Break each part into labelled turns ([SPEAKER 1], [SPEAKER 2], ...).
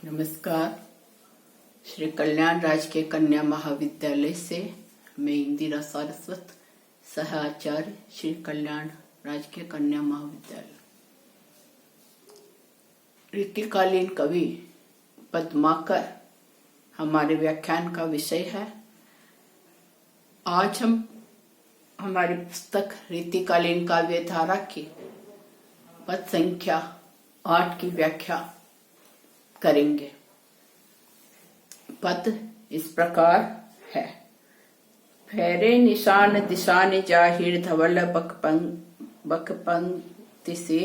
[SPEAKER 1] नमस्कार। श्री कल्याण राजकीय कन्या महाविद्यालय से मैं इंदिरा सारस्वत, सह आचार्य, श्री कल्याण राजकीय कन्या महाविद्यालय। रीतिकालीन कवि पद्माकर हमारे व्याख्यान का विषय है। आज हम हमारी पुस्तक रीतिकालीन काव्य धारा की पद संख्या 8 की व्याख्या करेंगे। पद इस प्रकार है। फेरे निशान दिशान जाहिर धवल बकपंक्ति से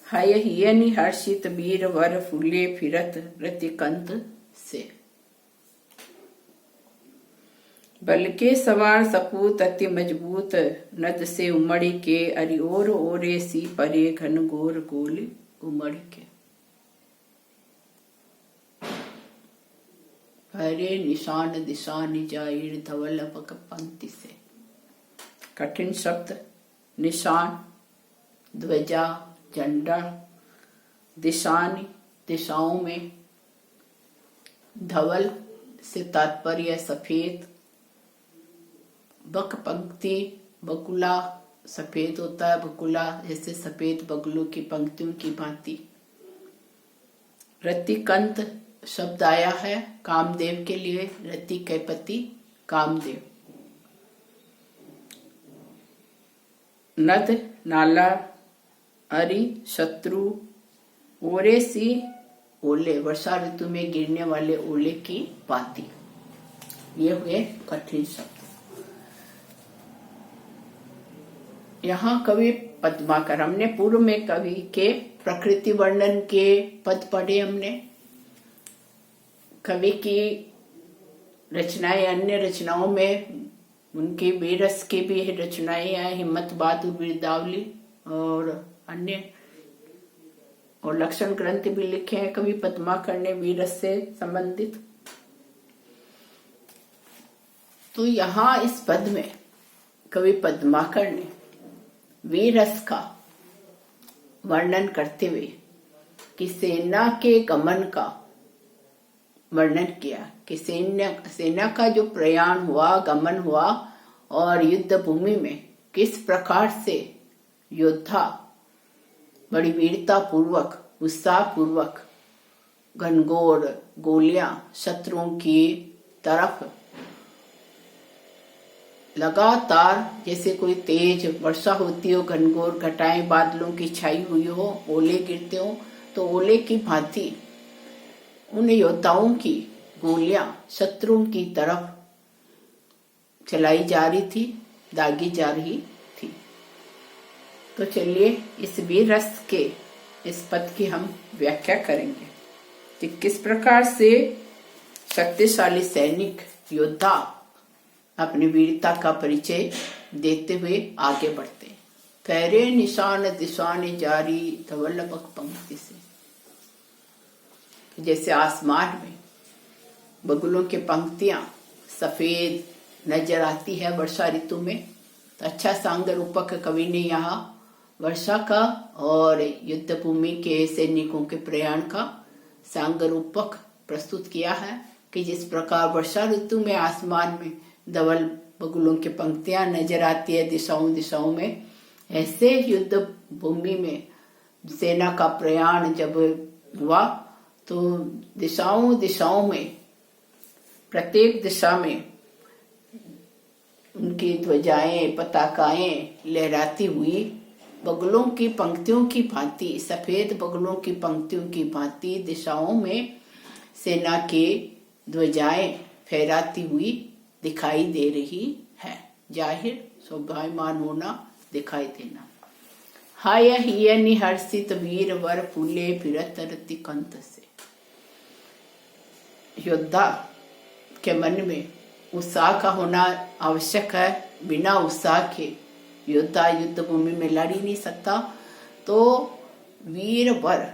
[SPEAKER 1] हय हियनि हर्षित वीर वर फूले फिरत रतिकंत से। बल के सवार सपूत अति मजबूत नद से उमड़ी के अरिओर ओरे सी परे घन गोर गोल उमड़ के। हरे निशान दिशान जाहिर धवल बकपंक्ति से। कठिन शब्द। निशान ध्वजा झंडा, दिशानी दिशाओं में, धवल से तात्पर्य सफेद, बक पंक्ति बकुला सफेद होता है, बकुला जैसे सफेद बगुलों की पंक्तियों की भांति। रतिकंत शब्द आया है कामदेव के लिए, रति के पति कामदेव। नद नाला, अरि शत्रु, ओरे सी ओले वर्षा ऋतु में गिरने वाले ओले की भांति। ये हुए कठिन शब्द। यहाँ कवि पद्माकर, हमने पूर्व में कवि के प्रकृति वर्णन के पद पढ़े। हमने कवि की रचनाएं, अन्य रचनाओं में उनकी वीरस की भी रचनाएं हैं, हिम्मत बहादुर वीरदावली और अन्य, और लक्षण ग्रंथ भी लिखे हैं कवि पद्माकर ने वीरस से संबंधित। तो यहाँ इस पद में कवि पद्माकर ने वीरस का वर्णन करते हुए कि सेना के गमन का वर्णन किया कि सेना का जो प्रयाण हुआ, गमन हुआ और युद्ध भूमि में किस प्रकार से योद्धा बड़ी वीरता पूर्वक, उत्साह पूर्वक घनघोर गोलियां शत्रुओं की तरफ लगातार, जैसे कोई तेज वर्षा होती हो, घनघोर घटाएं बादलों की छाई हुई हो, ओले गिरते हो, तो ओले की भांति उन योद्धाओं की गोलियां शत्रुओं की तरफ चलाई जा रही थी, दागी जा रही थी। तो चलिए इस वीरस के इस पद की हम व्याख्या करेंगे कि किस प्रकार से शक्तिशाली सैनिक योद्धा अपनी वीरता का परिचय देते हुए आगे बढ़ते। फेरे निशान दिशान जारी धवल बकपंक्ति से। जैसे आसमान में बगुलों की पंक्तियां सफेद नजर आती है वर्षा ऋतु में, तो अच्छा सांग रूपक कवि ने यहाँ वर्षा का और युद्ध भूमि के सैनिकों के प्रयाण का सांग रूपक प्रस्तुत किया है कि जिस प्रकार वर्षा ऋतु में आसमान में धवल बगुलों की पंक्तियां नजर आती है दिशाओं दिशाओं में, ऐसे युद्ध भूमि में सेना का प्रयाण जब हुआ तो दिशाओं दिशाओं में, प्रत्येक दिशा में उनकी ध्वजाएं पताकाएं लहराती हुई बगुलों की पंक्तियों की भांति, सफेद बगुलों की पंक्तियों की भांति दिशाओं में सेना के ध्वजाएं फहराती हुई दिखाई दे रही है। जाहिर शोभायमान होना, दिखाई देना। हाय हियनि हर्षित वीर वर फूले फिरत रतिकंत से। योद्धा के मन में उत्साह का होना आवश्यक है। बिना उत्साह के योद्धा युद्ध भूमि में लड़ ही नहीं सकता। तो वीर वर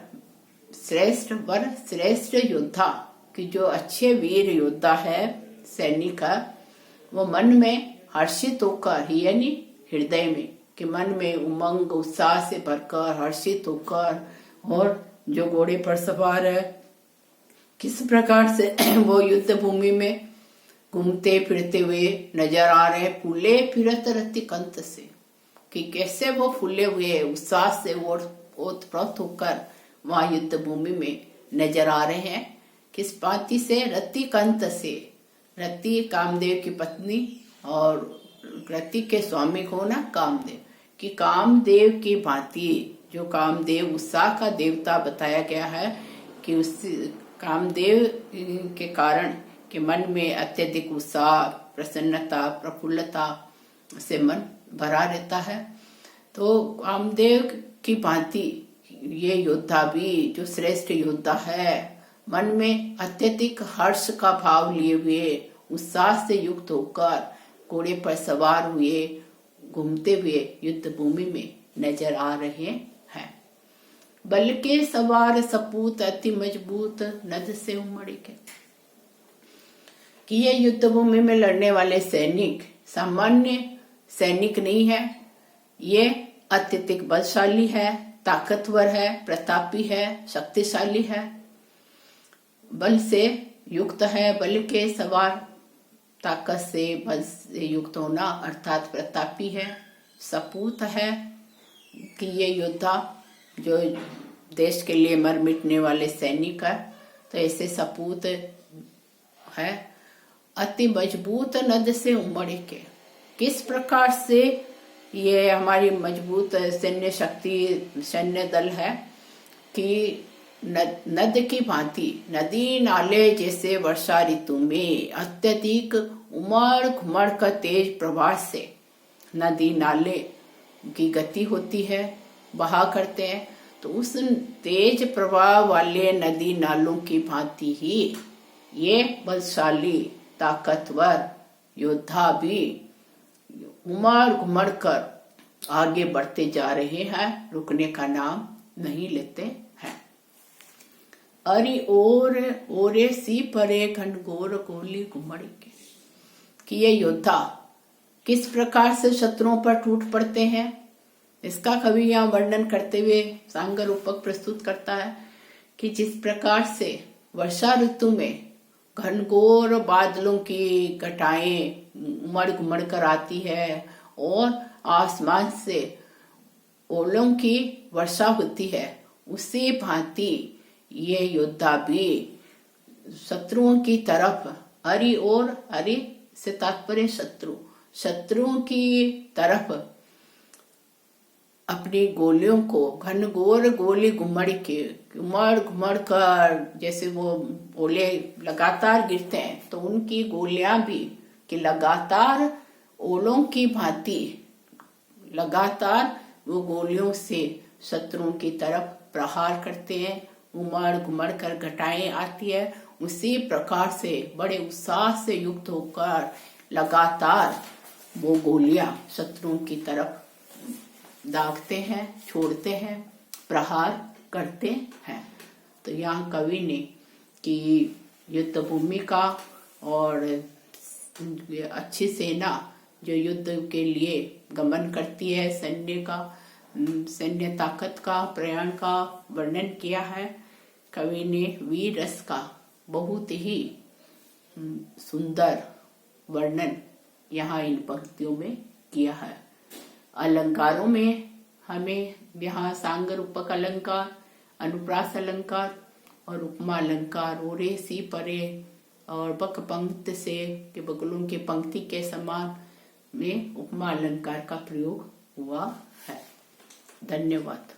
[SPEAKER 1] श्रेष्ठ योद्धा कि जो अच्छे वीर योद्धा है, सैनिक है, वो मन में हर्षित होकर, यानी हृदय में, कि मन में उमंग उत्साह से भरकर, हर्षित होकर, और जो घोड़े पर सवार है किस प्रकार से वो युद्ध भूमि में घूमते फिरते हुए नजर आ रहे, फूले फिरत रति कंत से, कि कैसे वो फूले हुए उत्साह से ओतप्रोत होकर वहां युद्ध भूमि में नजर आ रहे हैं। किस भांति से? रति कंत से। रति कामदेव की पत्नी और रति के स्वामी को ना कामदेव, कि कामदेव की भांति, जो कामदेव उत्साह का देवता बताया गया है, कि उस कामदेव के कारण के मन में अत्यधिक उत्साह, प्रसन्नता, प्रफुल्लता से मन भरा रहता है। तो कामदेव की भांति ये योद्धा भी, जो श्रेष्ठ योद्धा है, मन में अत्यधिक हर्ष का भाव लिए हुए, उत्साह से युक्त होकर घोड़े पर सवार हुए, घूमते हुए युद्ध भूमि में नजर आ रहे हैं। बल के सवार सपूत अति मजबूत नद से उमड़ के, कि ये युद्ध भूमि में लड़ने वाले सैनिक सामान्य सैनिक नहीं है, ये अत्यधिक बलशाली है, ताकतवर है, प्रतापी है, शक्तिशाली है, बल से युक्त है। बल के सवार, ताकत से, बल से युक्त होना अर्थात प्रतापी है, सपूत है, कि ये योद्धा जो देश के लिए मर मिटने वाले सैनिक है, तो ऐसे सपूत है। अति मजबूत नद से उमड़ के, किस प्रकार से ये हमारी मजबूत सैन्य शक्ति, सैन्य दल है, कि नद की भांति, नदी नाले जैसे वर्षा ऋतु में अत्यधिक उमड़ घुमड़ का तेज प्रवाह से नदी नाले की गति होती है, बहा करते हैं, तो उस तेज प्रवाह वाले नदी नालों की भांति ही ये बलशाली ताकतवर योद्धा भी उमड़ घुमड़ कर आगे बढ़ते जा रहे हैं, रुकने का नाम नहीं लेते हैं। अरि ओर ओरे सी परे घनघोर गोली घुमड़ के, कि ये योद्धा किस प्रकार से शत्रुओं पर टूट पड़ते हैं, इसका कवि यहाँ वर्णन करते हुए सांगर रूपक प्रस्तुत करता है, कि जिस प्रकार से वर्षा ऋतु में घनघोर बादलों की घटाएं उमड़ घुमड़ कर आती है और आसमान से ओलों की वर्षा होती है, उसी भांति ये योद्धा भी शत्रुओं की तरफ, अरि और अरि से तात्पर्य शत्रु, शत्रुओं की तरफ अपनी गोलियों को घनघोर गोली उमड़ घुमड़ कर, जैसे वो ओले लगातार गिरते हैं तो उनकी गोलियां भी कि लगातार ओलों की भांति लगातार वो गोलियों से शत्रुओं की तरफ प्रहार करते हैं, उमड़ घुमड़ कर घटाएं आती है, उसी प्रकार से बड़े उत्साह से युक्त होकर लगातार वो गोलियां शत्रुओं की तरफ दागते हैं, छोड़ते हैं, प्रहार करते हैं। तो यहाँ कवि ने कि युद्ध भूमि का और अच्छी सेना जो युद्ध के लिए गमन करती है, सैन्य ताकत का, प्रयाण का वर्णन किया है। कवि ने वीर रस का बहुत ही सुंदर वर्णन यहाँ इन पंक्तियों में किया है। अलंकारों में हमें यहाँ सांगर रूपक अलंकार, अनुप्रास अलंकार और उपमा अलंकार, ओरे सी परे और बक पंक्ति से के बगलों की पंक्ति के समान में उपमा अलंकार का प्रयोग हुआ है। धन्यवाद।